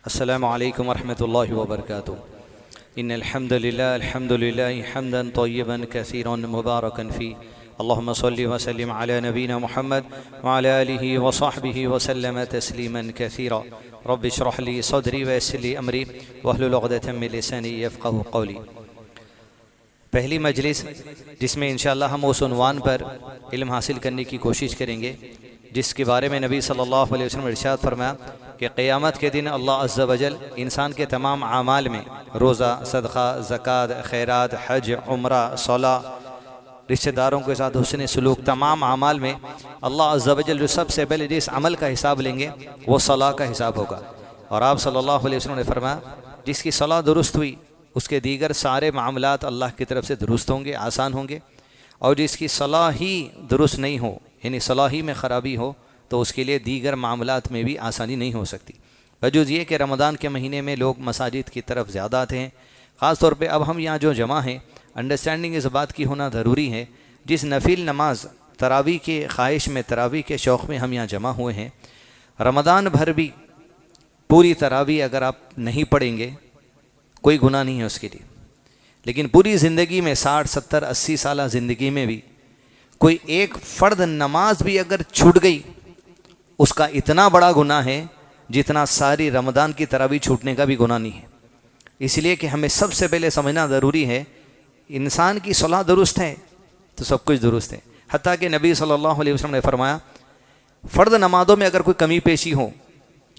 अस्सलामु अलैकुम वरहमतुल्लाहि वबरकातुहू। इन्नल हम्दुलिल्लाह हम्दन तय्यबन कसीरन मुबारकन फ़ी। अल्लाहुम्मा सल्लि व सल्लिम अला नबीना मुहम्मद व अला आलिहि व सहबिहि व सल्लम तस्लीमन कसीरा। रब्बि इश्रह ली सदरी व यस्सिर ली अमरी वहलुल उक़दतम मिन लिसानी यफ़क़हू क़ौली। पहली मजलिस जिसमें इंशाअल्लाह हम उस उन्वान पर इल्म हासिल करने की कोशिश करेंगे जिसके बारे में नबी सल्लल्लाहु अलैहि वसल्लम ने इरशाद फरमाया कि क़यामत के दिन अल्लाह अज़्ज़ा वजल इंसान के तमाम आमाल में रोज़ा, सदक़ा, ज़कात, खैरात, हज, उम्रा, सला, रिश्तेदारों के साथ हुस्न सलूक, तमाम आमाल में अल्लाह अज़्ज़ा वजल जो सबसे पहले जिस अमल का हिसाब लेंगे वो सला का हिसाब होगा। और आप सल्लल्लाहु अलैहि वसल्लम ने फरमाया जिसकी सला दुरुस्त हुई उसके दीगर सारे मामलात अल्लाह की तरफ से दुरुस्त होंगे, आसान होंगे। और जिसकी सलाह ही दुरुस्त नहीं हो, यानी सलाह ही में ख़राबी हो, तो उसके लिए दीगर मामलात में भी आसानी नहीं हो सकती। वजूद ये कि रमज़ान के महीने में लोग मसाजिद की तरफ ज़्यादा आते हैं। ख़ास तौर पे अब हम यहाँ जो जमा हैं, अंडरस्टैंडिंग इस बात की होना ज़रूरी है, जिस नफिल नमाज तरावी के ख्वाहिश में, तरावी के शौक़ में हम यहाँ जमा हुए हैं, रमज़ान भर भी पूरी तरावी अगर आप नहीं पढ़ेंगे कोई गुनाह नहीं है उसके लिए। लेकिन पूरी ज़िंदगी में 60, 70, 80 साल ज़िंदगी में भी कोई एक फ़र्द नमाज भी अगर छूट गई उसका इतना बड़ा गुनाह है जितना सारी रमज़ान की तरावी छूटने का भी गुनाह नहीं है। इसलिए कि हमें सबसे पहले समझना ज़रूरी है, इंसान की सलाह दुरुस्त है तो सब कुछ दुरुस्त है। हत्ता कि नबी सल्लल्लाहु अलैहि वसल्लम ने फरमाया फ़र्द नमाज़ों में अगर कोई कमी पेशी हो,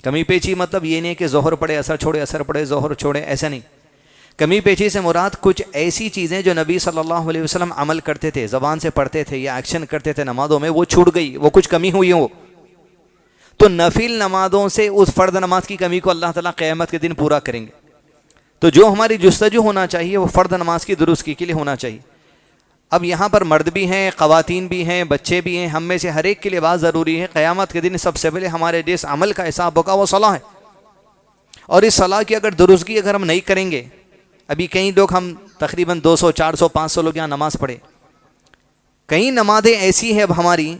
कमी पेशी मतलब ये नहीं कि ज़ोहर पढ़े असर छोड़े, असर पढ़े ज़ोहर छोड़े, ऐसा नहीं। कमी पेशी से मुराद कुछ ऐसी चीज़ें जो नबी सल्लल्लाहु अलैहि वसल्लम अमल करते थे, ज़बान से पढ़ते थे या एक्शन करते थे नमाज़ों में, वो छूट गई, वो कुछ कमी हुई हो, तो नफिल नमाज़ों से उस फ़र्द नमाज की कमी को अल्लाह ताला क़यामत के दिन पूरा करेंगे। तो जो हमारी जुस्तजू होना चाहिए वो फ़र्द नमाज की दुरुस्ती के लिए होना चाहिए। अब यहाँ पर मर्द भी हैं, ख़वातीन भी हैं, बच्चे भी हैं, हम में से हर एक के लिए बात ज़रूरी है। क़यामत के दिन सबसे पहले हमारे जिस अमल का हिसाब होगा वो सलाह है। और इस सलाह की अगर दुरुस्ती अगर हम नहीं करेंगे, अभी कई लोग, हम तकरीबन 200, 400, 500 लोग यहाँ नमाज़ पढ़े, कई नमाज़ें ऐसी हैं अब हमारी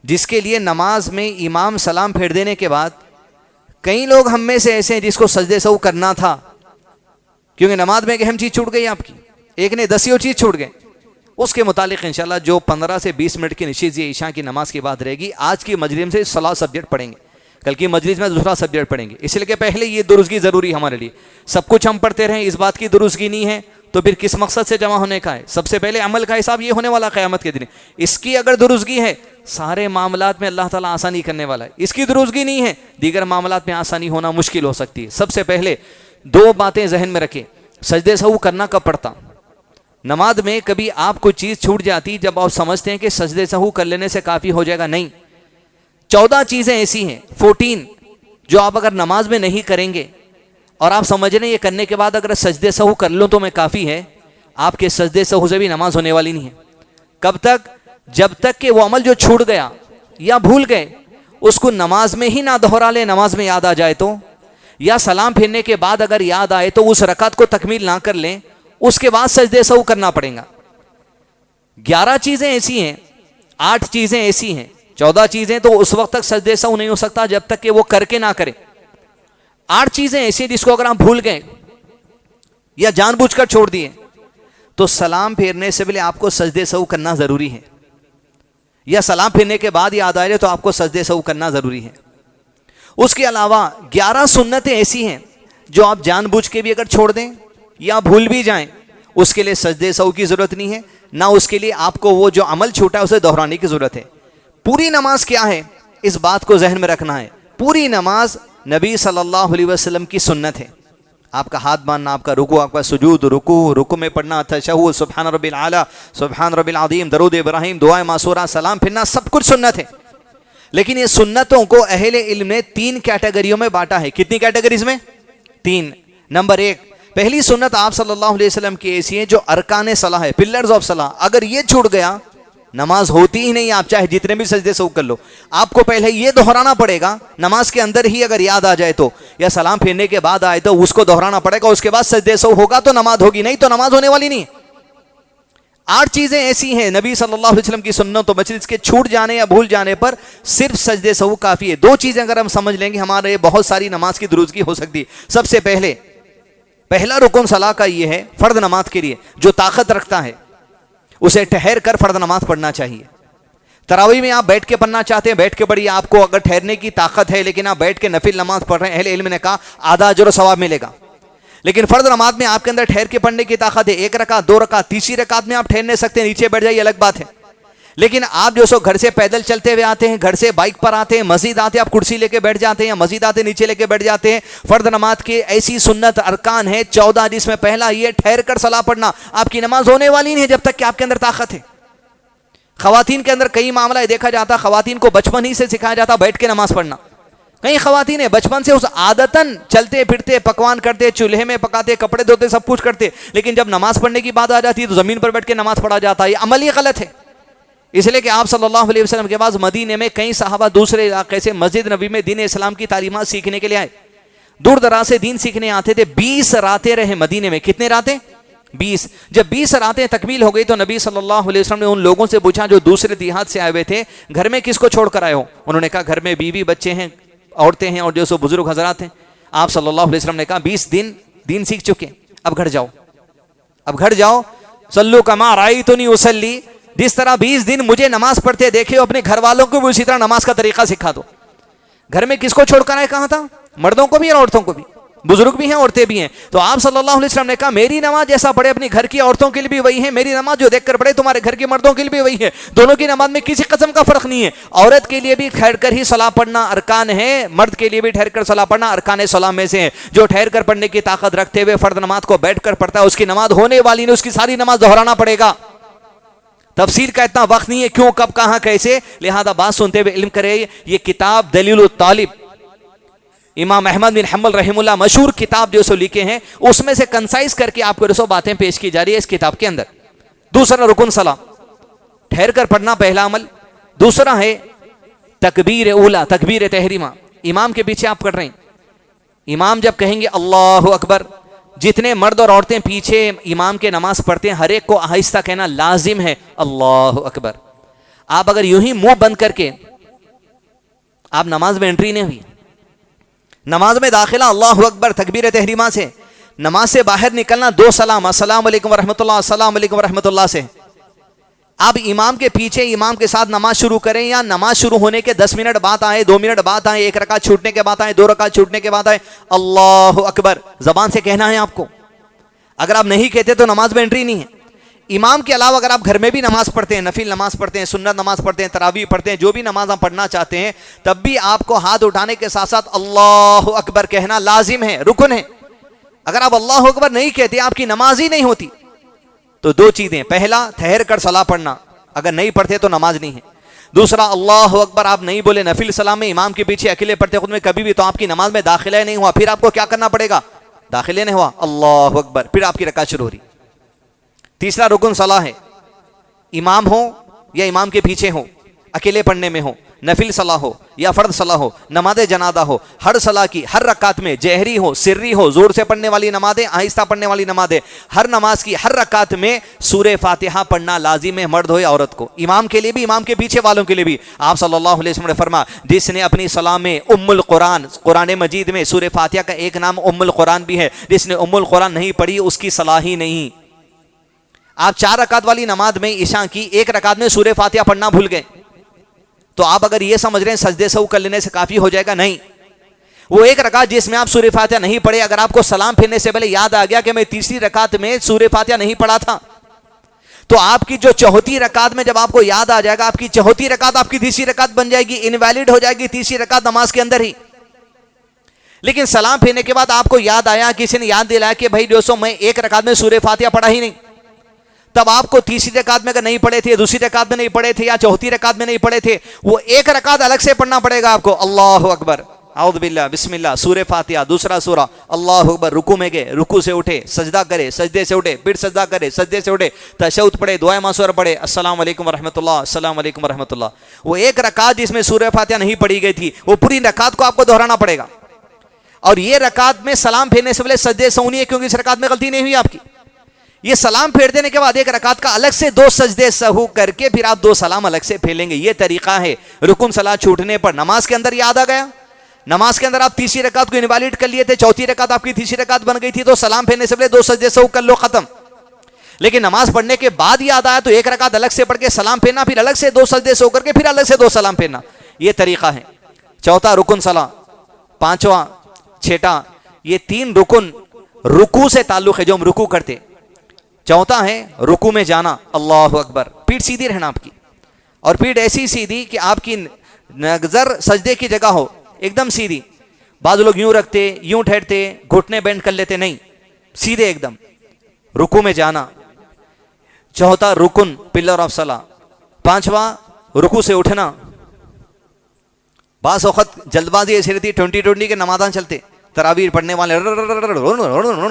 जिसके लिए नमाज में इमाम सलाम फेर देने के बाद कई लोग हम में से ऐसे हैं जिसको सजदे सहू करना था, क्योंकि नमाज में एक अहम चीज़ छूट गई आपकी, एक ने 10 चीज़ छूट गए। उसके मुतालिक इंशाल्लाह जो 15 से 20 मिनट की निश्चित ये ईशा की नमाज की बात रहेगी। आज की मजलिस से सलाह सब्जेक्ट पढ़ेंगे, कल की मजलिस में दूसरा सब्जेक्ट पढ़ेंगे, इसलिए कि पहले ये दुरुस्ती ज़रूरी हमारे लिए। सब कुछ हम पढ़ते रहें, इस बात की दुरुस्ती नहीं है तो फिर किस मकसद से जमा होने का है। सबसे पहले अमल का हिसाब ये होने वाला क़यामत के दिन, इसकी अगर दुरुस्ती है सारे मामलात में अल्लाह ताला आसानी करने वाला है। इसकी दुरुस्ती नहीं है, दीगर मामलात में आसानी होना मुश्किल हो सकती है। सबसे पहले 2 बातें जहन में रखें, सजदे सहू करना कब पड़ता। नमाज में कभी आप कोई चीज़ छूट जाती जब आप समझते हैं कि सजदे सहू कर लेने से काफ़ी हो जाएगा, नहीं। 14 चीज़ें ऐसी हैं, 14, जो आप अगर नमाज में नहीं करेंगे और आप समझ रहे हैं ये करने के बाद अगर सजदे सहू कर लो तो मैं काफ़ी है, आपके सजदे सहू से भी नमाज होने वाली नहीं है। कब तक? जब तक कि वो अमल जो छूट गया या भूल गए उसको नमाज में ही ना दोहरा ले, नमाज में याद आ जाए तो, या सलाम फेरने के बाद अगर याद आए तो उस रकात को तकमील ना कर लें, उसके बाद सजदे सहू करना पड़ेगा। 11 चीज़ें ऐसी हैं, 8 चीज़ें ऐसी हैं, 14 चीज़ें तो उस वक्त तक सजदे सहू नहीं हो सकता जब तक कि वो करके ना करें। 8 चीज़ें ऐसी हैं जिसको अगर आप भूल गए या जानबूझकर छोड़ दिए तो सलाम फेरने से पहले आपको सजदे सहू करना ज़रूरी है, या सलाम फेरने के बाद याद आ जाए तो आपको सजदे सहू करना ज़रूरी है। उसके अलावा 11 सुन्नतें ऐसी हैं जो आप जानबूझ के भी अगर छोड़ दें या भूल भी जाएं, उसके लिए सजदे सहू की ज़रूरत नहीं है, ना उसके लिए आपको वो जो अमल छूटा है उसे दोहराने की ज़रूरत है। पूरी नमाज क्या है इस बात को जहन में रखना है। पूरी नमाज नबी सल्लल्लाहु अलैहि वसल्लम की सुन्नत है। आपका हाथ बांधना, आपका रुकू, आपका सुजूद, रुकू में पढ़ना तशहुद, सुब्हान रब्बिल आला, सुब्हान रब्बिल अज़ीम, दरूद इब्राहिम, दुआए मासूरा, सलाम फिरना, सब कुछ सुन्नत है। लेकिन ये सुन्नतों को अहले इल्म ने 3 कैटेगरियों में बांटा है। कितनी कैटेगरीज में? 3। नंबर 1, पहली सुन्नत आप सल्लल्लाहु अलैहि वसल्लम की ऐसी है जो अरकान सलाह है, पिलर्स ऑफ सलाह। अगर ये छूट गया नमाज होती ही नहीं, आप चाहे जितने भी सजदे सहू कर लो। आपको पहले ये दोहराना पड़ेगा, नमाज के अंदर ही अगर याद आ जाए तो, या सलाम फेरने के बाद आए तो उसको दोहराना पड़ेगा, उसके बाद सजदे सहू होगा तो नमाज होगी, नहीं तो नमाज होने वाली नहीं। 8 चीजें ऐसी हैं नबी सल्लल्लाहु अलैहि वसल्लम की सुन्नत तो मस्जिद के छूट जाने या भूल जाने पर सिर्फ सजदे सहू काफी है। 2 चीजें अगर हम समझ लेंगे हमारे बहुत सारी नमाज की दुरुस्तगी हो सकती है। सबसे पहला रुकन सलाह का यह है, फर्द नमाज के लिए जो ताकत रखता है उसे ठहर कर फर्द नमाज पढ़ना चाहिए। तरावी में आप बैठ के पढ़ना चाहते हैं, बैठ के पढ़िए। आपको अगर ठहरने की ताकत है लेकिन आप बैठ के नफिल नमाज पढ़ रहे हैं, अहले इल्म ने कहा आधा अजर और सवाब मिलेगा। लेकिन फर्द नमाज में आपके अंदर ठहर के पढ़ने की ताकत है, 1 रकात 2 रकात, तीसरी रकात में आप ठहर नहीं सकते, नीचे बैठ जाइए, अलग बात है। लेकिन आप जो सो घर से पैदल चलते हुए आते हैं, घर से बाइक पर आते हैं, मस्जिद आते हैं, आप कुर्सी लेके बैठ जाते हैं, या मस्जिद आते नीचे लेके बैठ जाते हैं। फर्द नमाज के ऐसी सुन्नत अरकान है 14, जिसमें पहला ये ठहर कर सलाह पढ़ना। आपकी नमाज होने वाली नहीं है जब तक कि आपके अंदर ताकत है। खवातीन के अंदर कई मामला देखा जाता, खवातीन को बचपन ही से सिखाया जाता बैठ के नमाज पढ़ना। कई खवातीन है बचपन से उस आदतन चलते फिरते, पकवान करते, चूल्हे में पकाते, कपड़े धोते, सब कुछ करते, लेकिन जब नमाज पढ़ने की बात आ जाती है तो जमीन पर बैठ के नमाज पढ़ा जाता है। ये अमल ही गलत है। इसलिए कि आप सल्लल्लाहु अलैहि वसल्लम के बाद मदीने में कई सहाबा दूसरे इलाके से मस्जिद नबी में दीन इस्लाम की तालीमात सीखने के लिए आए। दूर दराज से दीन सीखने आते थे। 20 रातें रहे मदीने में। कितने रातें? 20। जब 20 रातें तकमील हो गई तो नबी सल्लल्लाहु अलैहि वसल्लम ने उन लोगों से पूछा जो दूसरे देहात से आए हुए थे, घर में किसको छोड़कर आए हो? उन्होंने कहा घर में बीवी बच्चे हैं, औरतें हैं और जो सो बुजुर्ग हजरात हैं। आप सल्लल्लाहु अलैहि वसल्लम ने कहा 20 दिन दीन सीख चुके, अब घर जाओ, अब घर जाओ। सल्लू कमा रायतुनी उसल्ली, जिस तरह 20 दिन मुझे नमाज पढ़ते देखे हो, अपने घर वालों को भी उसी तरह नमाज का तरीका सिखा दो। घर में किसको छोड़कर आए कहा था? मर्दों को भी और औरतों को भी, बुजुर्ग भी हैं, औरतें भी हैं। तो आप सल्लल्लाहु अलैहि वसल्लम ने कहा मेरी नमाज जैसा पढ़े अपनी घर की औरतों के लिए भी वही है, मेरी नमाज जो देखकर पढ़े तुम्हारे घर के मर्दों के लिए भी वही है। दोनों की नमाज में किसी किस्म का फर्क नहीं है। औरत के लिए भी ठहर कर ही सलाह पढ़ना अरकान है, मर्द के लिए भी ठहर कर सलाह पढ़ना अरकान सलाह में से है। जो ठहर कर पढ़ने की ताकत रखते हुए फर्द नमाज को बैठ कर पढ़ता है उसकी नमाज होने वाली नहीं, उसकी सारी नमाज दोहराना पड़ेगा। तफसीर का इतना वक्त नहीं है, क्यों, कब, कहां, कैसे, लिहाजा बात सुनते हुए इल्म करे। ये किताब दलीलुत तालिब, इमाम अहमद बिन हम्बल रहमुल्लाह मशहूर किताब जो सो लिखे हैं, उसमें से कंसाइज करके आपको रसो बातें पेश की जा रही है इस किताब के अंदर। दूसरा रुकन सलाह, ठहर कर पढ़ना पहला अमल। दूसरा है तकबीर उला, तकबीर तहरीमा। इमाम के पीछे आप कर रहे हैं, इमाम जब कहेंगे अल्लाहु अकबर, जितने मर्द और औरतें पीछे इमाम के नमाज पढ़ते हैं हर एक को आहिस्ता कहना लाजिम है अल्लाहु अकबर। आप अगर यूं ही मुंह बंद करके, आप नमाज में एंट्री नहीं हुई, नमाज में दाखिला अल्लाहु अकबर तकबीर तहरीमा से, नमाज से बाहर निकलना 2 सलाम अस्सलाम वालेकुम व रहमतुल्लाह, अस्सलाम वालेकुम व रहमतुल्लाह से। आप इमाम के पीछे इमाम के साथ नमाज शुरू करें, या नमाज शुरू होने के 10 मिनट बाद आए, 2 मिनट बाद आए, 1 रकात छूटने के बाद आए, 2 रकात छूटने के बाद आए, अल्लाहु अकबर जबान से कहना है आपको। अगर आप नहीं कहते तो नमाज में एंट्री नहीं है। इमाम के अलावा अगर आप घर में भी नमाज पढ़ते हैं, नफिल नमाज पढ़ते हैं, सुन्नत नमाज पढ़ते हैं, तरावी पढ़ते हैं, जो भी नमाज आप पढ़ना चाहते हैं, तब भी आपको हाथ उठाने के साथ साथ अल्लाहु अकबर कहना लाजिम है, रुकन है। अगर आप अल्लाहु अकबर नहीं कहते आपकी नमाज ही नहीं होती। तो 2 चीजें, पहला ठहर कर सलाह पढ़ना, अगर नहीं पढ़ते तो नमाज नहीं है। दूसरा अल्लाहु अकबर आप नहीं बोले नफिल सलाम में, इमाम के पीछे अकेले पढ़ते खुद में कभी भी, तो आपकी नमाज में दाखिला नहीं हुआ। फिर आपको क्या करना पड़ेगा? दाखिले नहीं हुआ, अल्लाहु अकबर, फिर आपकी रकात शुरू हो रही। तीसरा रुकन सलाह है, इमाम हो या इमाम के पीछे हो, अकेले पढ़ने में हो, नफिल सलाह हो या फर्द सलाह हो, नमाज जनादा हो, हर सलाह की हर रकात में जहरी हो सिर्री हो, जोर से पढ़ने वाली नमाजें, आहिस्ता पढ़ने वाली नमाजें, हर नमाज की हर रकात में सूरे फातिहा पढ़ना लाजिम है, मर्द हो या औरत को। इमाम के लिए भी, इमाम के पीछे वालों के लिए भी। आप सल्लल्लाहु अलैहि वसल्लम ने फरमा जिसने अपनी सलाह में उम्मुल कुरान, कुरान मजीद में सूरे फातिहा का एक नाम उम्मुल कुरान भी है, जिसने उम्मुल कुरान नहीं पढ़ी उसकी सलाह ही नहीं। आप 4 रकात वाली नमाज में ईशा की 1 रकात में सूरे फातिहा पढ़ना भूल गए, तो आप अगर ये समझ रहे हैं सजदे सहू कर लेने से काफी हो जाएगा, नहीं। वो 1 रकात जिसमें आप सूरे फातिहा नहीं पढ़े, अगर आपको सलाम फिरने से पहले याद आ गया कि मैं तीसरी रकात में सूरे फातिहा नहीं पढ़ा था, तो आपकी जो चौथी रकात में जब आपको याद आ जाएगा, आपकी चौथी रकात आपकी तीसरी रकात बन जाएगी, इनवैलिड हो जाएगी तीसरी रकात नमाज के अंदर ही। लेकिन सलाम फिरने के बाद आपको याद आया, किसी ने याद दिलाया कि भाई दोस्तों मैं 1 रकात में सूरे फातिहा पढ़ा ही नहीं, तब आपको तीसरी रकात में अगर नहीं पढ़े थे, दूसरी रकात में नहीं पढ़े थे, या चौथी रकात में नहीं पढ़े थे, वो 1 रकात अलग से पढ़ना पड़ेगा आपको। अल्लाहु अकबर, आउज़ु बिल्लाह, बिस्मिल्लाह, सूरे फातिहा, दूसरा सूरा, अल्लाहु अकबर, रुकू में गए, रुकू से उठे, सजदा करे, सजदे से उठे, फिर सजदा करे, सजदे से उठे, तशहुद पढ़े, दुआ मासूरा पढ़े, अस्सलाम वालेकुम रहमतुल्लाह, अस्सलाम वालेकुम रहमतुल्लाह। वो 1 रकात जिसमें सूरे फातिहा नहीं पढ़ी गई थी, वो पूरी रकात को आपको दोहराना पड़ेगा। और ये रकात में सलाम फेरने से पहले सजदे सहू नहीं है, क्योंकि इस रकात में गलती नहीं हुई आपकी। ये सलाम फेर देने के बाद एक रकात का अलग से 2 सजदे सहू करके फिर आप 2 सलाम अलग से फेलेंगे। ये तरीका है। रुकुन सलात छूटने पर नमाज के अंदर याद आ गया, नमाज के अंदर आप तीसरी रकात को इनवैलिड कर लिए थे, चौथी रकात आपकी तीसरी रकात बन गई थी, तो सलाम फेरने से पहले 2 सजदे सहू कर लो, खत्म। लेकिन नमाज पढ़ने के बाद याद आया तो एक रकात अलग से पढ़ के सलाम फेरना, फिर अलग से 2 सजदे सहू करके फिर अलग से 2 सलाम फेरना। ये तरीका है। चौथा रुकुन सला, पांचवा, छठा, ये 3 रुकुन रुकू से ताल्लुक है जो हम रुकू करते। चौथा है रुकू में जाना, अल्लाह अकबर, पीठ सीधी रहना आपकी, और पीठ ऐसी सीधी कि आपकी नजर सजदे की जगह हो, एकदम सीधी। बाद लोग यूं रखते, यूं ठहरते, घुटने बेंड कर लेते, नहीं, सीधे एकदम रुकू में जाना। चौथा रुकुन पिलर ऑफ सला। पांचवा रुकू से उठना। बास वक्त जल्दबाजी ऐसी रहती, 20-20 के नमाज़ान चलते, तरावीर पढ़ने वाले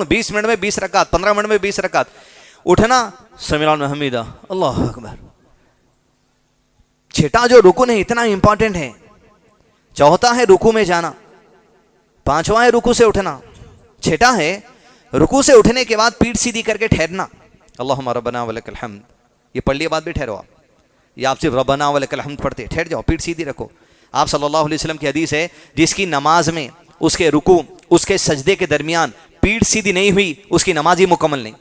20 मिनट में 20 रकात, 15 मिनट में 20 रकात। उठना, समीअल्लाहु लिमन हमीदा, अल्लाह अकबर। छठा जो रुकुन है इतना इंपॉर्टेंट है। चौथा है रुकू में जाना, पांचवा है रुकू से उठना, छठा है रुकू से उठने के बाद पीठ सीधी करके ठहरना, अल्लाहुम्मा रब्बना वलकल हम्द। ये पढ़ लिए बाद भी ठहरो आप, या आप सिर्फ रब्बना वलकल हम्द पढ़ते, ठहर जाओ, पीठ सीधी रखो। आप सल्लल्लाहु अलैहि वसल्लम की हदीस है, जिसकी नमाज में उसके रुकू उसके सजदे के दरमियान पीठ सीधी नहीं हुई, उसकी नमाज ही मुकम्मल नहीं।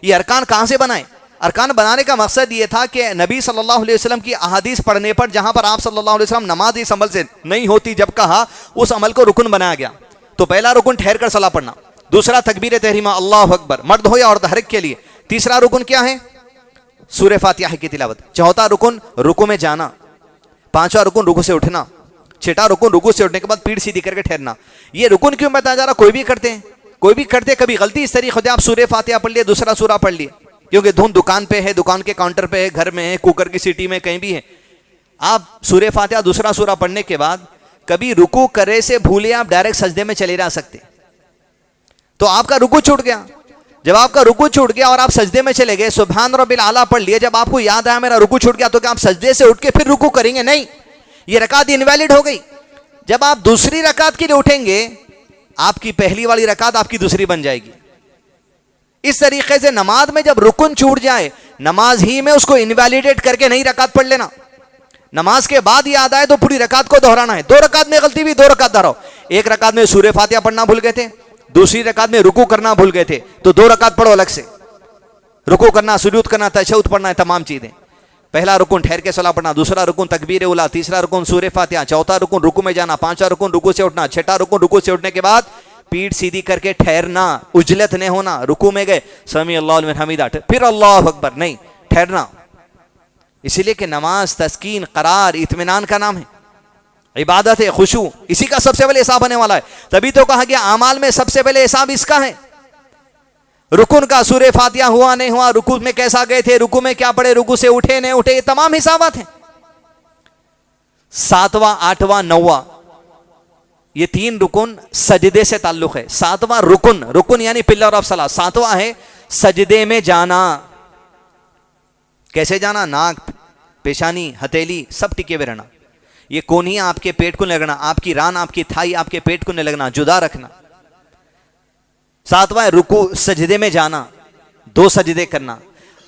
ये अरकान कहां से बनाए? अरकान बनाने का मकसद ये था कि नबी सल्लल्लाहु अलैहि वसल्लम की अहादीस पढ़ने पर जहां पर आप सल्लल्लाहु अलैहि वसल्लम नमाज इस अमल से नहीं होती जब कहा, उस अमल को रुकन बनाया गया। तो पहला रुकन ठहर कर सला पढ़ना, दूसरा तकबीर तहरीमा अल्लाहु अकबर, मर्द हो या औरत हर एक के लिए। तीसरा रुकन क्या है? सूरह फातिहा की तिलावत। चौथा रुकन रुकू में जाना। पांचवा रुकन रुकू से उठना। छठा रुकन रुकू से उठने के बाद पीठ सीधी करके ठहरना। ये रुकन क्यों बताया जा रहा? कोई भी करते हैं, कोई भी करते, कभी गलती इस तरीके होती है, आप सूरह फातिहा पढ़ लिए, दूसरा सूरा पढ़ लिए, क्योंकि धुन दुकान पे है, दुकान के काउंटर पे है, घर में है, कुकर की सीटी में, कहीं भी है। आप सूरह फातिहा दूसरा सूरा पढ़ने के बाद कभी रुकू करे से भूले आप डायरेक्ट सजदे में चले जा सकते, तो आपका रुकू छूट गया। जब आपका रुकू छूट गया और आप सजदे में चले गए, सुभान रब्बिल आला पढ़ लिए, जब आपको याद आया मेरा रुकू छूट गया, तो क्या आप सजदे से उठ के फिर रुकू करेंगे? नहीं, ये रकात इनवैलिड हो गई। जब आप दूसरी रकात के लिए उठेंगे, आपकी पहली वाली रकात आपकी दूसरी बन जाएगी। इस तरीके से नमाज में जब रुकन छूट जाए, नमाज ही में उसको इनवैलिडेट करके नहीं रकात पढ़ लेना। नमाज के बाद याद आए तो पूरी रकात को दोहराना है। 2 रकात में गलती हुई, 2 रकात दोहराओ। एक रकात में सूरह फातिहा पढ़ना भूल गए थे, दूसरी रकात में रुकू करना भूल गए थे, तो 2 रकात पढ़ो अलग से। रुकू करना, सुजूद करना, तशहुद पढ़ना है, तमाम चीजें। पहला रुकन ठहर के सलाह पढ़ना, दूसरा रुकन तकबीर उला, तीसरा रुकन सूरह फातिहा, चौथा रुकन रुकू में जाना, पांचवा रुकन रुकू से उठना, छठा रुकन रुकू से उठने के बाद पीठ सीधी करके ठहरना, उजलत नहीं होना। रुकू में गए, समी अल्लाहु लिमन हमीदा, फिर अल्लाहु अकबर, नहीं, ठहरना। इसीलिए कि नमाज तस्कीन, करार, इत्मीनान का नाम है, इबादत है, खुशू, इसी का सबसे पहले हिसाब होने वाला है। तभी तो कहा गया आमाल में सबसे पहले हिसाब इसका है। रुकुन का, सूरह फातिहा हुआ नहीं हुआ, रुकू में कैसा गए थे, रुकू में क्या पढ़े, रुकू से उठे नहीं उठे, ये तमाम हिसाबात हैं। 7वां, 8वां, 9वां, ये 3 रुकुन सजदे से ताल्लुक है। 7वां रुकुन, रुकुन यानी पिलर ऑफ सलाह, 7वां है सजदे में जाना। कैसे जाना? नाक, पेशानी, हथेली सब टिके हुए रहना। ये कोनियां आपके पेट को नहीं लगना, आपकी रान, आपकी थाई आपके पेट को नहीं लगना, जुदा रखना। 7वां है रुकू, सजदे में जाना, 2 सजदे करना।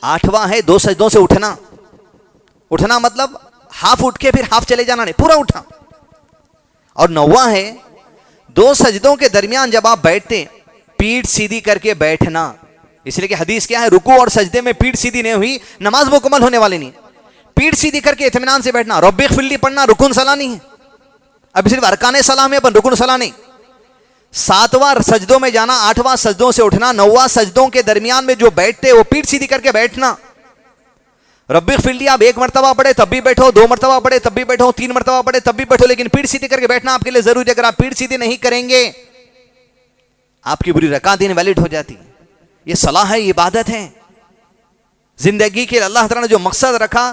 8वां है 2 सजदों से उठना। उठना मतलब हाफ उठ के फिर हाफ चले जाना, नहीं, पूरा उठा। और 9वां है 2 सजदों के दरमियान जब आप बैठते, पीठ सीधी करके बैठना। इसलिए कि हदीस क्या है? रुकू और सजदे में पीठ सीधी नहीं हुई, नमाज मुकम्मल होने वाली नहीं। पीठ सीधी करके इत्मीनान से बैठना। रब्बिग़फिरली पढ़ना रुकुन सला नहीं है, अब सिर्फ अरकाने सलाह में, पर रुकुन सला नहीं। 7वां सजदों में जाना, 8वां सजदों से उठना, 9वां सजदों के दरमियान में जो बैठते वो पीठ सीधी करके बैठना। रब्बिग़फिरली आप 1 मरतबा पढ़े तब भी बैठो, 2 मरतबा पढ़े तब भी बैठो, 3 मरतबा पढ़े तब भी बैठो, लेकिन पीठ सीधी करके बैठना आपके लिए जरूरी है। अगर आप पीठ सीधी नहीं करेंगे, आपकी पूरी रकात इनवैलिड हो जाती है। ये सलाह है, इबादत है। जिंदगी के अल्लाह ताला ने जो मकसद रखा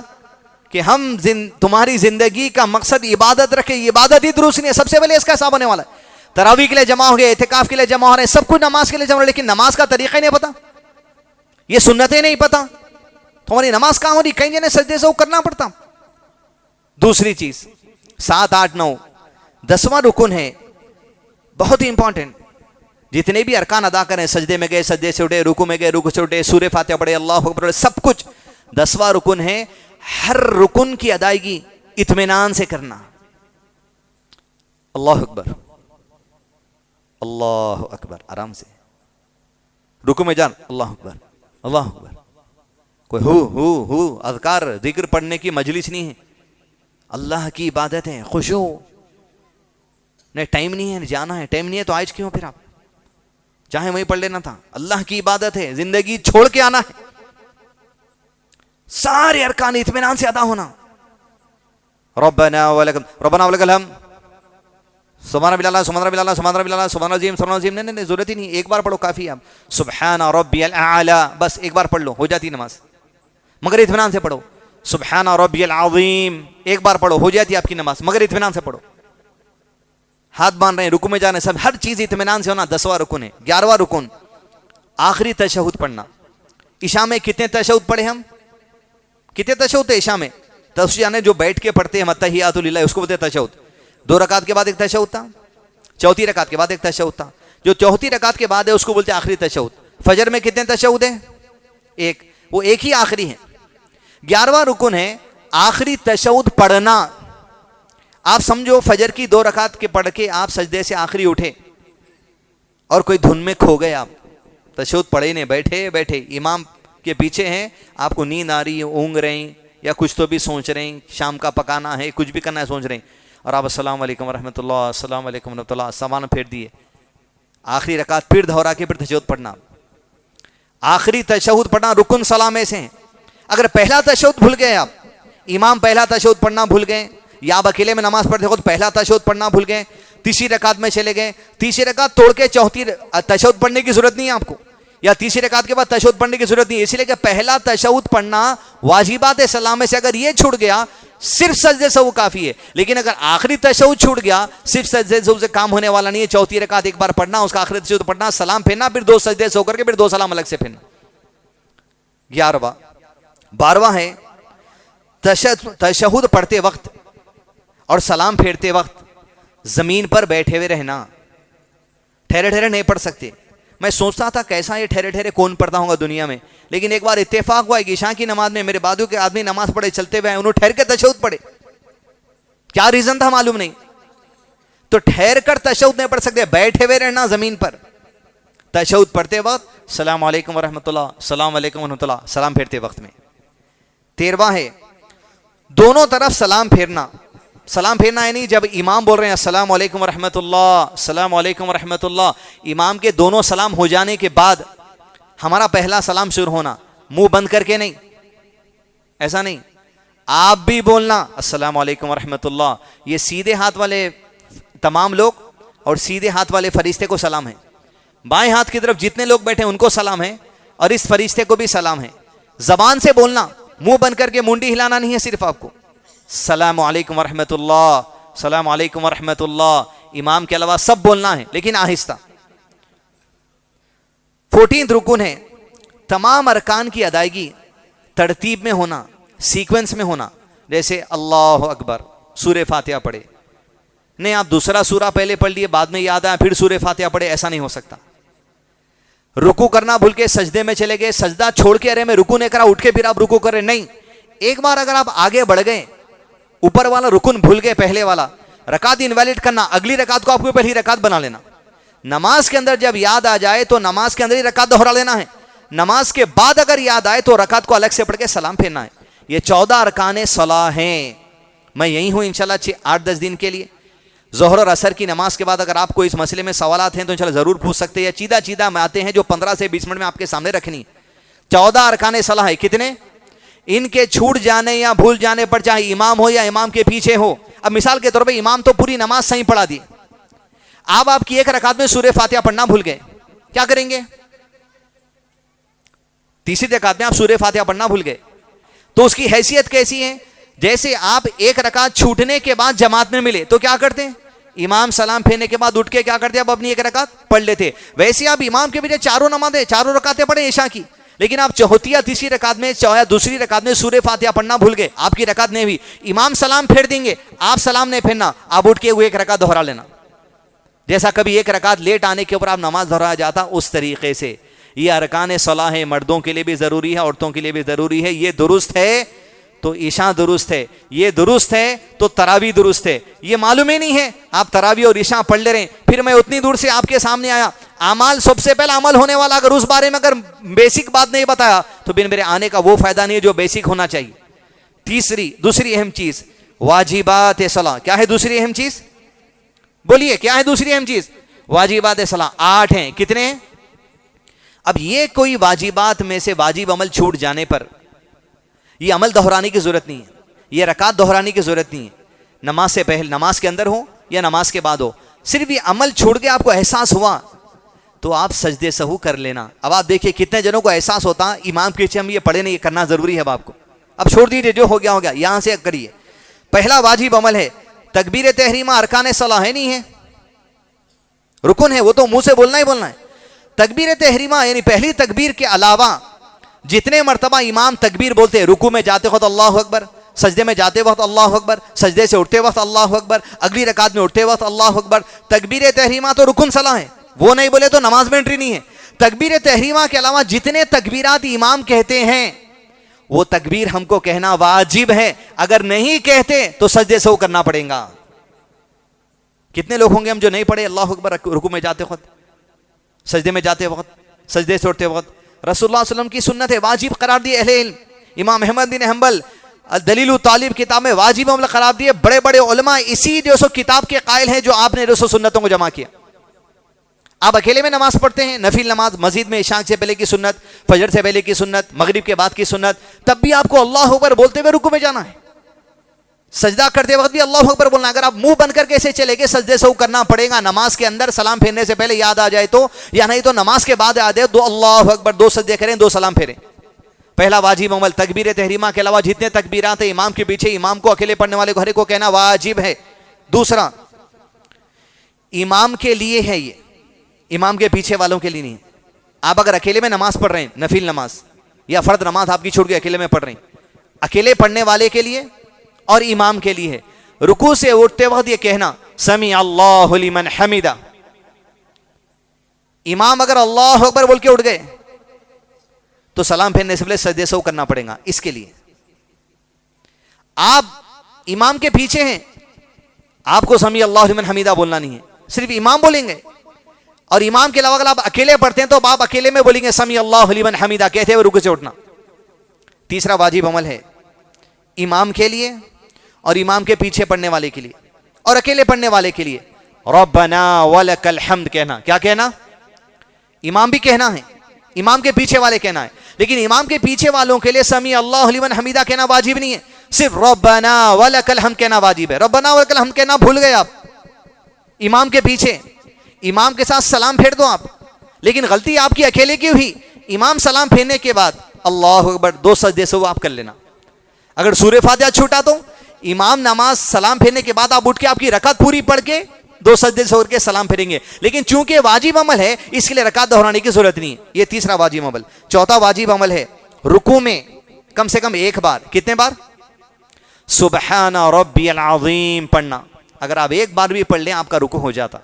कि हम तुम्हारी जिंदगी का मकसद इबादत रखे, इबादत ही दुरुस्त नहीं है, सबसे पहले इसका हिसाब होने वाला है। तरावी के लिए जमा हो गए, इतिकाफ के लिए जमा हो रहे हैं, सब कुछ नमाज के लिए जमा हो रहे, लेकिन नमाज का तरीका ही नहीं पता, ये सुन्नतें नहीं पता, तुम्हारी नमाज कहां हो रही? कहीं जाने सजदे से वो करना पड़ता। दूसरी चीज 7, 8, 9, 10वां रुकुन है बहुत ही इंपॉर्टेंट, जितने भी अरकान अदा करें, सजदे में गए सजदे से उठे, रुकू में गए रुकू से उठे, सूरे फातिहा पढ़े, अल्लाहु अकबर, सब कुछ 10वां रुकुन है। हर रुकुन की अदायगी इत्मीनान से करना। अल्लाहु अकबर, अल्लाहु अकबर, आराम से। रुकू में जान, अल्लाहु अकबर, अल्लाहु अकबर। कोई हु अज़कार जिक्र पढ़ने की मजलिस नहीं है, अल्लाह की इबादत है, खुशू। नहीं टाइम नहीं है, जाना है, टाइम नहीं है तो आज क्यों फिर आप चाहे वहीं पढ़ लेना था। अल्लाह की इबादत है, जिंदगी छोड़ के आना है, सारे अरकान इत्मीनान से अदा होना। रब्बना वलकल हम्द, सुभान बिल्लाह सुभान बिल्लाह सुभान बिल्लाह सुभान अज़ीम सुभान अज़ीम। नहीं जरूरत ही नहीं, एक बार पढ़ो काफी। आप सुभान रब्बियल आला बस एक बार पढ़ लो, हो जाती नमाज। मगर इत्मीनान से पढ़ो। सुभान रब्बियल अज़ीम एक बार पढ़ो, हो जाती आपकी नमाज, मगर इत्मीनान से पढ़ो। हाथ बांध रहे हैं, रुकू में जाने, सब हर चीज इत्मीनान से होना। 10वां रुकुन है। 11वां रुकुन आखिरी तशहुद पढ़ना। इशा में कितने तशहुद पढ़े हम? कितने तशहुद थे इशा में? तशहुद जो बैठ के पढ़ते हैं, अत्तहियातु लिल्लाह, उसको बोलते हैं तशहुद। 2 रकात के बाद एक तशहुद था, चौथी रकात के बाद एक तशहुद था। जो चौथी रकात के बाद है उसको बोलते हैं आखिरी तशहुद। फजर में कितने तशहुद है? एक, वो एक ही आखिरी है। 11वां रुकुन है आखिरी तशहुद पढ़ना। आप समझो फजर की 2 रकात के पढ़ के आप सजदे से आखिरी उठे और कोई धुन में खो गए, आप तशहुद पढ़े नहीं, बैठे बैठे इमाम के पीछे हैं, आपको नींद आ रही है, ऊँग रहे हैं या कुछ तो भी सोच रहे हैं, शाम का पकाना है, कुछ भी करना है सोच रहे हैं, और आप अस्सलाम वालेकुम रहमतुल्लाह, अस्सलाम वालेकुम रहमतुल्लाह, सामान फेर दिए। आखिरी रकात फिर दोहरा के फिर तशहुद पढ़ना। आखिरी तशहुद पढ़ना रुकुन सलाह में से है। अगर पहला तशहुद भूल गए आप, इमाम पहला तशहुद पढ़ना भूल गए, या आप अकेले में नमाज पढ़ते हो तो पहला तशहुद पढ़ना भूल गए, तीसरी रकात में चले गए, तीसरी रकात तोड़ के चौथी तशहुद पढ़ने की जरूरत नहीं है आपको, या तीसरी रकात के बाद तशहुद पढ़ने की जरूरत नहीं है। इसलिए कि पहला तशहुद पढ़ना वाजिबात है सलाम में से, अगर ये छूट गया सिर्फ सजदे से वो काफी है। लेकिन अगर आखिरी तशहुद छूट गया, सिर्फ सजदे से काम होने वाला नहीं है। चौथी रकात एक बार पढ़ना, उसका आखिरी तशहुद पढ़ना, सलाम फेरना, फिर 2 सजदे से होकर के फिर 2 सलाम अलग से फेरना। 11वां। 12वां है तशहुद पढ़ते वक्त और सलाम फेरते वक्त जमीन पर बैठे हुए रहना। ठहरे ठहरे नहीं पढ़ सकते। मैं सोचता था कैसा ये ठहरे ठहरे कौन पढ़ता होगा दुनिया में, लेकिन एक बार इत्तेफाक हुआ कि इशा की नमाज में मेरे बाजू के आदमी नमाज पढ़े चलते हुए, उन्होंने ठहर के तशहुद पढ़े। क्या रीजन था मालूम नहीं। तो ठहर कर तशहुद नहीं पढ़ सकते, बैठे हुए रहना जमीन पर। तशहुद पढ़ते वक्त सलाम अलैकुम वरहमतुल्लाह, सलाम अलैकुम वरहमतुल्लाह, सलाम फेरते वक्त में। 13वां है दोनों तरफ सलाम फेरना। सलाम फेरना है नहीं, जब इमाम बोल रहे हैं अस्सलाम वालेकुम रहमतुल्लाह, सलाम वालेकुम रहमतुल्लाह, इमाम के दोनों सलाम हो जाने के बाद हमारा पहला सलाम शुरू होना, मुंह बंद करके नहीं, ऐसा नहीं। आप भी बोलना अस्सलाम वालेकुम रहमतुल्लाह। ये सीधे हाथ वाले तमाम लोग और सीधे हाथ वाले फरिश्ते को सलाम है। बाएं हाथ की तरफ जितने लोग बैठे हैं उनको सलाम है, और इस फरिश्ते को भी सलाम है। जबान से बोलना, मुंह बंद करके मुंडी हिलाना नहीं है सिर्फ आपको। सलाम अलैकुम वरहमतुल्लाह, सलाम अलैकुम वरहमतुल्लाह, इमाम के अलावा सब बोलना है लेकिन आहिस्ता। 14th रुकुन है तमाम अरकान की अदायगी तरतीब में होना, सीक्वेंस में होना। जैसे अल्लाह अकबर, सूरे फातिहा पढ़े नहीं, आप दूसरा सूरा पहले पढ़ लिए, बाद में याद आया फिर सूरे फातिहा पढ़े, ऐसा नहीं हो सकता। रुकू करना भूल के सजदे में चले गए, सजदा छोड़ के अरे मैं रुकू नहीं करा, उठ के फिर आप रुकू कर रहे, नहीं। एक बार अगर आप आगे बढ़ गए, ऊपर वाला रुकुन भूल गए, पहले वाला रकात इनवैलिड करना, अगली रकात को आपको पहली रकात बना लेना। नमाज के अंदर जब याद आ जाए तो नमाज के अंदर ही रकात दोहरा लेना है। नमाज के बाद अगर याद आए तो रकात को अलग से पढ़ के सलाम फेरना है। ये 14 अरकान सलाह हैं। मैं यही हूं इंशाल्लाह 8-10 दिन के लिए। ज़ोहर और असर की नमाज के बाद अगर आपको इस मसले में सवालात हैं तो इंशाल्लाह ज़रूर पूछ सकते हैं, या चीदा चीदा में आते हैं जो 15 से 20 मिनट में आपके सामने रखनी। 14 अरकान सलाह है। कितने? इनके छूट जाने या भूल जाने पर, चाहे इमाम हो या इमाम के पीछे हो। अब मिसाल के तौर पे इमाम तो पूरी नमाज सही पढ़ा दी, आप आपकी एक रकात में सूरे फातिहा पढ़ना भूल गए, क्या करेंगे? तीसरी रकात में आप सूरे फातिहा पढ़ना भूल गए तो उसकी हैसियत कैसी है? जैसे आप एक रकात छूटने के बाद जमात में मिले तो क्या करते हैं? इमाम सलाम फेरने के बाद उठ के क्या करते? आप अपनी एक रकात पढ़ लेते। वैसे आप इमाम के पीछे चारों नमाजें, चारों रकातें पढ़े ईशा की, लेकिन आप चौथी या तीसरी रकात में या दूसरी रकात में सूरे फातिहा पढ़ना भूल गए, आपकी रकात नहीं हुई। इमाम सलाम फेर देंगे, आप सलाम नहीं फेरना, आप उठ के वो एक रकात दोहरा लेना। जैसा कभी एक रकात लेट आने के ऊपर आप नमाज दोहराया जाता, उस तरीके से ये अरकान सलाह है, मर्दों के लिए भी ज़रूरी है, औरतों के लिए भी ज़रूरी है। ये दुरुस्त है तो ईशा दुरुस्त है, ये दुरुस्त है तो तरावी दुरुस्त है। ये मालूम ही नहीं है, आप तरावी और ईशा पढ़ ले रहे हैं। फिर मैं उतनी दूर से आपके सामने आया, अमाल सबसे पहले अमल होने वाला, अगर उस बारे में अगर बेसिक बात नहीं बताया तो फिर मेरे आने का वो फायदा नहीं है जो बेसिक होना चाहिए। दूसरी अहम चीज वाजिबात सलाह। क्या है दूसरी अहम चीज? बोलिए क्या है दूसरी अहम चीज? वाजिबात सलाह 8 हैं। कितने हैं? अब ये कोई वाजिबात में से वाजिब अमल छूट जाने पर ये अमल दोहराने की जरूरत नहीं है, ये रकात दोहराने की जरूरत नहीं है। नमाज से पहले, नमाज के अंदर हो या नमाज के बाद हो, सिर्फ ये अमल छोड़ के आपको एहसास हुआ तो आप सजदे सहू कर लेना। अब आप देखिए कितने जनों को एहसास होता इमाम के पीछे हम ये पढ़े नहीं, ये करना जरूरी है अब आपको। अब छोड़ दीजिए, जो हो गया यहां से करिए। पहला वाजिब अमल है तकबीर तहरीमा। अरकान सलाह है नहीं है, रुकन है, वो तो मुंह से बोलना ही बोलना है। तकबीर तहरीमा यानी पहली तकबीर के अलावा जितने मर्तबा इमाम तकबीर बोलते हैं, रुकू में जाते वक्त अल्लाह अकबर, सजदे में जाते वक्त अल्लाह अकबर, सजदे से उठते वक्त अल्लाह अकबर, अगली रकात में उठते वक्त अल्लाह अकबर। तकबीर तहरीमा तो रुकन सलाह है, वो नहीं बोले तो नमाज में एंट्री नहीं है। तकबीर तहरीमा के अलावा जितने तकबीरात इमाम कहते हैं वो तकबीर हमको कहना वाजिब है। अगर नहीं कहते तो सजदे से वो करना पड़ेगा। कितने लोग होंगे हम जो नहीं पढ़े अल्लाह अकबर रुकू में जाते वक्त, सजदे में जाते वक्त, सजदे से उठते वक्त? रसूलुल्लाह सल्लल्लाहु अलैहि वसल्लम की सुन्नत है, वाजिब करार दिए अहले इल्म। इमाम अहमद बिन हंबल दलील तालिब किताब में वाजिब अमल करार दिए। बड़े बड़े उलमा इसी जो किताब के कायल हैं जो आपने रसूल सुन्नतों को जमा किया। आप अकेले में नमाज पढ़ते हैं, नफिल नमाज मस्जिद में, इशाक से पहले की सुन्नत, फजर से पहले की सुन्नत, मगरिब के बाद की सुन्नत, तब भी आपको अल्लाह अकबर बोलते हुए रुकू में जाना है। सजदा करते वक्त भी अल्लाह अकबर बोलना। अगर आप मुंह बंद करके ऐसे चले गए, सजदे से करना पड़ेगा। नमाज के अंदर सलाम फेरने से पहले याद आ जाए तो, या नहीं तो नमाज के बाद याद है, 2 अल्लाह अकबर, 2 सजदे करें, 2 सलाम फेरें। पहला वाजिब अमल तकबीर तहरीमा के अलावा जितने तकबीरात हैं इमाम के पीछे, इमाम को अकेले पढ़ने वाले घरे को कहना वाजिब है। दूसरा, इमाम के लिए है ये, इमाम के पीछे वालों के लिए नहीं। आप अगर अकेले में नमाज पढ़ रहे हैं, नफिल नमाज या फर्द नमाज आपकी छूट गई, अकेले में पढ़ रहे हैं, अकेले पढ़ने वाले के लिए और इमाम के लिए है। रुकू से उठते वक्त ये कहना समी अल्लाहु लिमन हमीदा। इमाम अगर अल्लाह अकबर बोल के उठ गए तो सलाम फेरने से पहले सजदे से करना पड़ेगा। इसके लिए आप इमाम के पीछे हैं, आपको समी अल्लाहु लिमन हमीदा बोलना नहीं है, सिर्फ इमाम बोलेंगे। और इमाम के अलावा अगर आप अकेले पढ़ते हैं तो आप अकेले में बोलेंगे समी अल्लाहु लिमन हमीदा कहते हुए रुकू से उठना। तीसरा वाजिब अमल है इमाम के लिए और इमाम के पीछे पढ़ने वाले के लिए और अकेले पढ़ने वाले के लिए रब्बना वलकल हम्द कहना। क्या कहना? इमाम भी कहना है, इमाम के पीछे वाले कहना है। लेकिन इमाम के पीछे वालों के लिए समी अल्लाहु लिमन हमीदा कहना वाजिब नहीं है, सिर्फ रब्बना वलकल हम्द कहना वाजिब है। रब्बना वलकल हम्द कहना भूल गए आप, इमाम के पीछे, इमाम के साथ सलाम फेर दो आप, लेकिन गलती आपकी अकेले की हुई। इमाम सलाम फेरने के बाद अल्लाहु अकबर 2 सजदे से वो आप कर लेना। अगर सूरह फातिहा छूटा तो इमाम नमाज सलाम फेरने के बाद आप उठ के आपकी रकात पूरी पढ़ के 2 सजदे से के सलाम फेरेंगे। लेकिन चूंकि वाजिब अमल है इसके लिए रकात दोहराने की जरूरत नहीं है। ये तीसरा वाजिब अमल। चौथा वाजिब अमल है रुकू में कम से कम 1 बार, कितने बार? सुबहाना रब्बियल अज़ीम पढ़ना। अगर आप 1 बार भी पढ़ लें आपका रुकू हो जाता।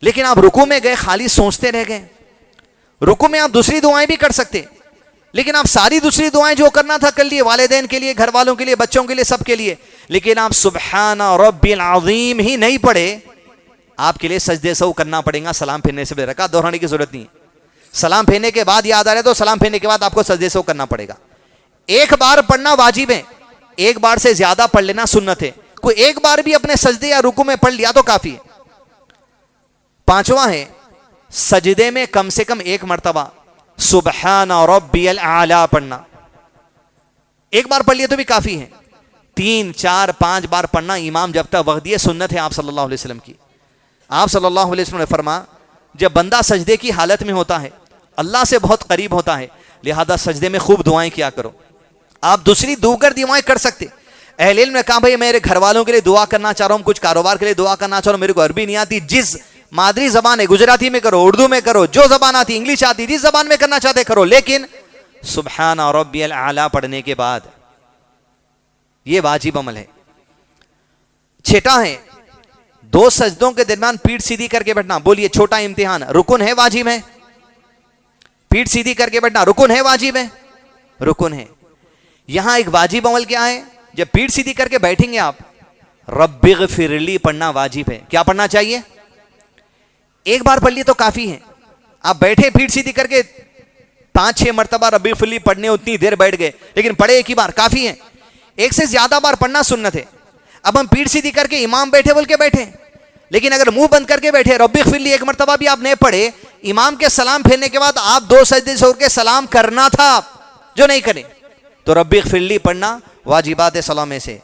लेकिन आप रुकू में गए खाली सोचते रह गए। रुकू में आप दूसरी दुआएं भी कर सकते, लेकिन आप सारी दूसरी दुआएं जो करना था कर लिए, वालिदैन के लिए, घर वालों के लिए, बच्चों के लिए, सबके लिए। लेकिन आप सुबहाना रब्बिल अज़ीम ही नहीं पढ़े, आपके लिए सजदे सऊ करना पड़ेगा सलाम फेरने से पहले। रकात दोहराने की जरूरत नहीं। सलाम फेरने के बाद याद आ रहा है तो सलाम फेरने के बाद आपको सजदे सऊ करना पड़ेगा। 1 बार पढ़ना वाजिब है, 1 बार से ज्यादा पढ़ लेना सुन्नत है। कोई 1 बार भी अपने सजदे या रुकू में पढ़ लिया तो काफी है। 5वां है सजदे में कम से कम 1 मरतबा सुबहाना रब्बियल आला पढ़ना। 1 बार पढ़ लिया तो भी काफी है। 3, 4, 5 बार पढ़ना इमाम जब तक वक्त दिए सुन्नत है आप सल्लल्लाहु अलैहि वसल्लम की। आप सल्लल्लाहु अलैहि वसल्लम ने फरमा जब बंदा सजदे की हालत में होता है अल्लाह से बहुत करीब होता है, लिहाजा सजदे में खूब दुआएं किया करो। आप दूसरी दूगर दुआएं कर सकते। अहले इल्म ने कहा भाई मेरे घर वालों के लिए दुआ करना चाह रहा हूं, कुछ कारोबार के लिए दुआ करना चाह रहा हूं, मेरे को अरबी नहीं आती, जिस मादरी जबान है गुजराती में करो, उर्दू में करो, जो जबान आती, इंग्लिश आती, जिस जबान में करना चाहते करो, लेकिन सुबहाना रब्बियल आला पढ़ने के बाद ये वाजिब अमल है। 6था है दो सजदों के दरमियान पीठ सीधी करके बैठना, बोलिए छोटा इम्तिहान, रुकुन है वाजिब है? पीठ सीधी करके बैठना रुकुन है वाजिब है? रुकुन है। यहां एक वाजिब अमल क्या है? जब पीठ सीधी करके बैठेंगे आप, रब्बिग़फिरली पढ़ना वाजिब है। क्या पढ़ना चाहिए? एक बार पढ़ लिए तो काफी है। आप बैठे पीठ सीधी करके 5-6 मरतबा रब्बिग़फिरली पढ़ने उतनी देर बैठ गए, लेकिन पढ़े एक ही बार काफी है। एक से ज्यादा बार पढ़ना सुन्नत है। अब हम पीठ सीधी करके इमाम बैठे बोल के बैठे, लेकिन अगर मुंह बंद करके बैठे, रब्बिग़फिरली एक मरतबा भी आप नहीं पढ़े, इमाम के सलाम फेरने के बाद आप 2 सजदे से उठ के सलाम करना था, जो नहीं करें, तो रब्बिग़फिरली पढ़ना वाजिबात सलाम में से।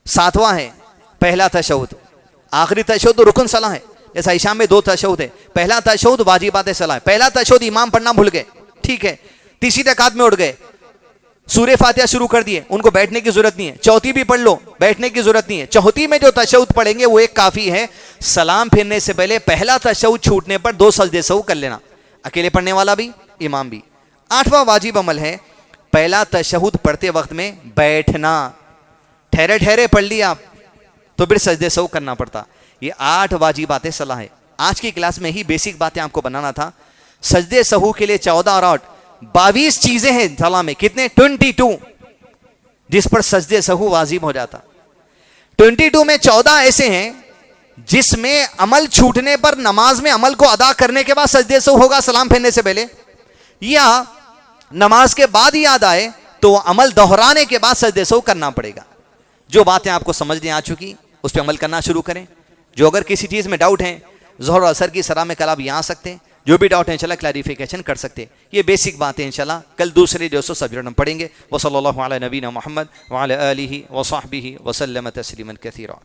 7वां है पहला तशहुद। आखिरी तशहुद तो रुकन सलाह है। जैसा ईशा में 2 तशहुद है, पहला तशहुद वाजिबात सलाह है। पहला तशहुद इमाम पढ़ना भूल गए, ठीक है, तीसरी रकात में उठ गए, सूरे फातिहा शुरू कर दिए, उनको बैठने की जरूरत नहीं है। चौथी भी पढ़ लो, बैठने की जरूरत नहीं है। चौथी में जो तशहुद पढ़ेंगे वो एक काफी है। सलाम फेरने से पहले पहला तशहुद छूटने पर 2 सजदे सहू कर लेना, अकेले पढ़ने वाला भी, इमाम भी। 8वां वाजिब अमल है पहला तशहुद पढ़ते वक्त में बैठना। ठहरे ठहरे पढ़ लिया आप तो फिर सजदे सहू करना पड़ता। ये 8 वाजिबातें सलाह है। आज की क्लास में ही बेसिक बातें आपको बनाना था। सजदे सहू के लिए 14 और 8 22 चीजें हैं सलाह में। कितने? 22, जिस पर सजदे सहू वाजिब हो जाता। 22 में 14 ऐसे हैं जिसमें अमल छूटने पर नमाज में अमल को अदा करने के बाद सजदे सहू होगा सलाम फेरने से पहले, या नमाज के बाद ही याद आए तो अमल दोहराने के बाद सजदे सहू करना पड़ेगा। जो बातें आपको समझने आ चुकी उस पर अमल करना शुरू करें। जो अगर किसी चीज में डाउट है, ज़ोहर और असर की सलाह में कल आप यहाँ आ सकते हैं, जो भी डाउट है इंशाल्लाह क्लैरिफिकेशन कर सकते हैं। ये बेसिक बातें इंशाल्लाह कल दूसरे जो सब्जेक्ट हम पढ़ेंगे। वसल्लल्लाहु अला नबीना मुहम्मद व अला आलिहि व सहबिहि व सल्लम तस्लीमन कसीरा।